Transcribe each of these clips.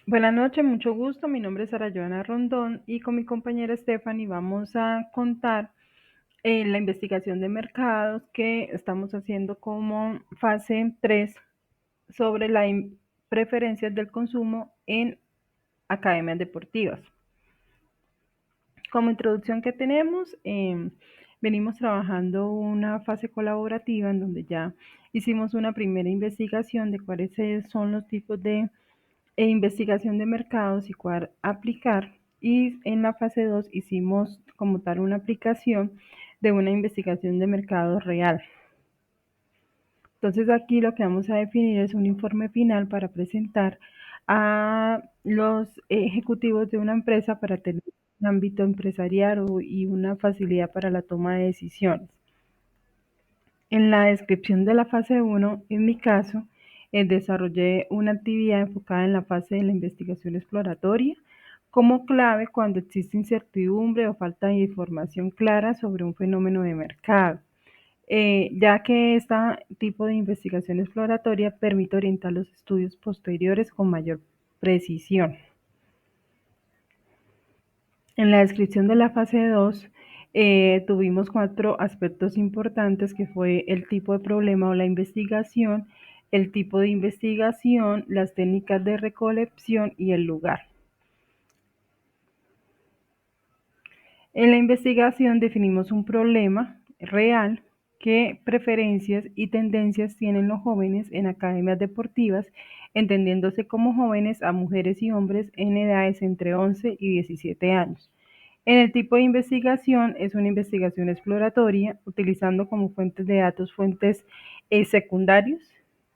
Buenas noches, mucho gusto. Mi nombre es Sara Joana Rondón y con mi compañera Stephanie vamos a contar la investigación de mercados que estamos haciendo como fase 3 sobre las preferencias del consumo en academias deportivas. Como introducción que tenemos, venimos trabajando una fase colaborativa en donde ya hicimos una primera investigación de cuáles son los tipos de investigación de mercados y cuál aplicar. Y en la fase 2 hicimos como tal una aplicación de una investigación de mercado real. Entonces aquí lo que vamos a definir es un informe final para presentar a los ejecutivos de una empresa para tener un ámbito empresarial y una facilidad para la toma de decisiones. En la descripción de la fase 1, en mi caso, desarrollé una actividad enfocada en la fase de la investigación exploratoria como clave cuando existe incertidumbre o falta de información clara sobre un fenómeno de mercado, ya que este tipo de investigación exploratoria permite orientar los estudios posteriores con mayor precisión. En la descripción de la fase 2 tuvimos 4 aspectos importantes que fue el tipo de problema o la investigación, el tipo de investigación, las técnicas de recolección y el lugar. En la investigación definimos un problema real, qué preferencias y tendencias tienen los jóvenes en academias deportivas, entendiéndose como jóvenes a mujeres y hombres en edades entre 11 y 17 años. En el tipo de investigación es una investigación exploratoria utilizando como fuentes de datos fuentes secundarios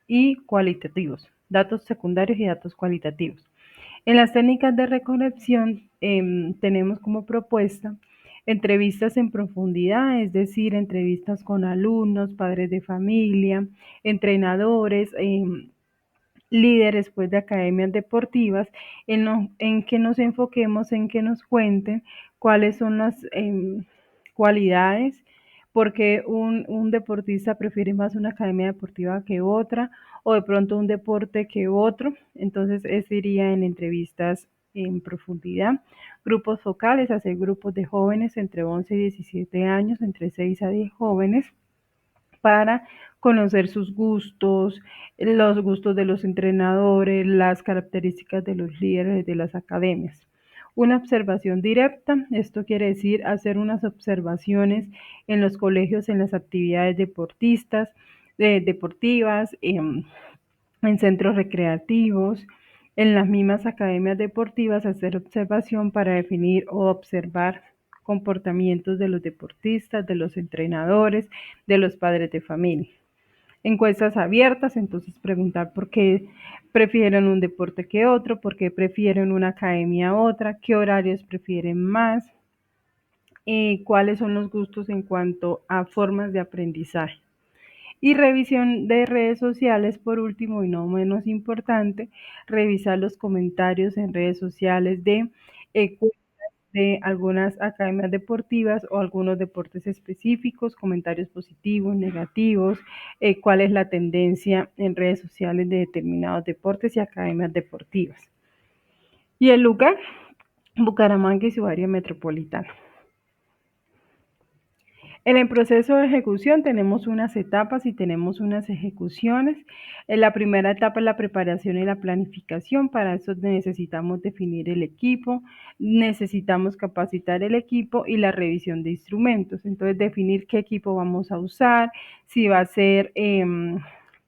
y cualitativos, datos secundarios y datos cualitativos. En las técnicas de recolección tenemos como propuesta entrevistas en profundidad, es decir, entrevistas con alumnos, padres de familia, entrenadores, líderes pues, de academias deportivas, en que nos enfoquemos en que nos cuenten cuáles son las cualidades, porque un deportista prefiere más una academia deportiva que otra, o de pronto un deporte que otro. Entonces, ese iría en entrevistas en profundidad. Grupos focales, hacer grupos de jóvenes entre 11 y 17 años, entre 6 a 10 jóvenes, para conocer sus gustos, los gustos de los entrenadores, las características de los líderes de las academias. Una observación directa, esto quiere decir hacer unas observaciones en los colegios, en las actividades deportivas, en centros recreativos, en las mismas academias deportivas, hacer observación para definir o observar comportamientos de los deportistas, de los entrenadores, de los padres de familia. Encuestas abiertas, entonces preguntar por qué prefieren un deporte que otro, por qué prefieren una academia a otra, qué horarios prefieren más, cuáles son los gustos en cuanto a formas de aprendizaje. Y revisión de redes sociales, por último y no menos importante, revisar los comentarios en redes sociales eh, de algunas academias deportivas o algunos deportes específicos, comentarios positivos, negativos, cuál es la tendencia en redes sociales de determinados deportes y academias deportivas. Y el lugar, Bucaramanga y su área metropolitana. En el proceso de ejecución tenemos unas etapas y tenemos unas ejecuciones. En la primera etapa es la preparación y la planificación. Para eso necesitamos definir el equipo, necesitamos capacitar el equipo y la revisión de instrumentos. Entonces, definir qué equipo vamos a usar, si va a ser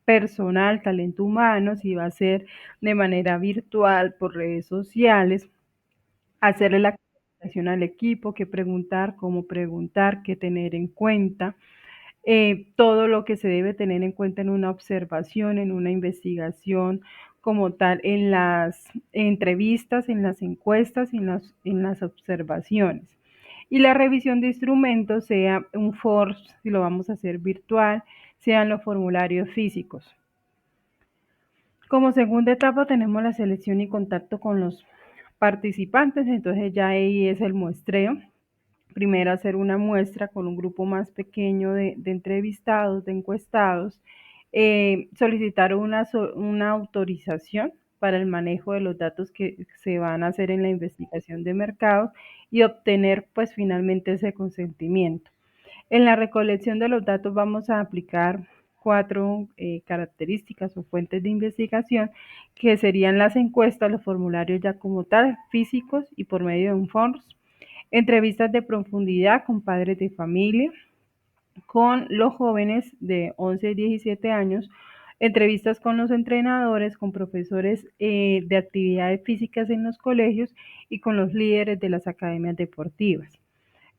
personal, talento humano, si va a ser de manera virtual, por redes sociales, hacerle la capacitación al equipo, qué preguntar, cómo preguntar, qué tener en cuenta, todo lo que se debe tener en cuenta en una observación, en una investigación como tal, en las entrevistas, en las encuestas y en las observaciones. Y la revisión de instrumentos, sea un FORS, si lo vamos a hacer virtual, sean los formularios físicos. Como segunda etapa tenemos la selección y contacto con los participantes, entonces ya ahí es el muestreo. Primero hacer una muestra con un grupo más pequeño de entrevistados, de encuestados, solicitar una autorización para el manejo de los datos que se van a hacer en la investigación de mercados y obtener pues finalmente ese consentimiento. En la recolección de los datos vamos a aplicar cuatro características o fuentes de investigación que serían las encuestas, los formularios ya como tal, físicos y por medio de un forms, entrevistas de profundidad con padres de familia, con los jóvenes de 11 y 17 años, entrevistas con los entrenadores, con profesores de actividades físicas en los colegios y con los líderes de las academias deportivas.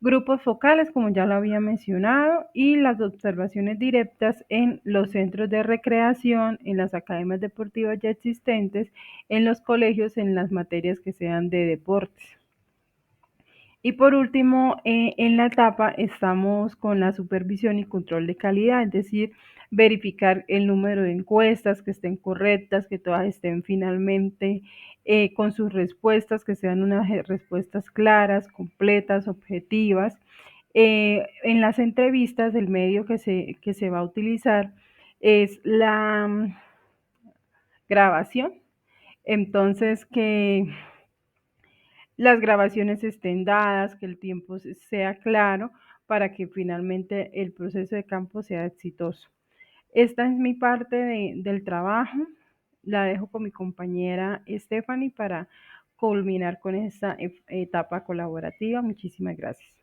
Grupos focales, como ya lo había mencionado, y las observaciones directas en los centros de recreación, en las academias deportivas ya existentes, en los colegios, en las materias que sean de deportes. Y por último, en la etapa estamos con la supervisión y control de calidad, es decir, verificar el número de encuestas que estén correctas, que todas estén finalmente con sus respuestas, que sean unas respuestas claras, completas, objetivas. En las entrevistas, el medio que se va a utilizar es la grabación, entonces que las grabaciones estén dadas, que el tiempo sea claro para que finalmente el proceso de campo sea exitoso. Esta es mi parte del trabajo. La dejo con mi compañera Stephanie para culminar con esta etapa colaborativa. Muchísimas gracias.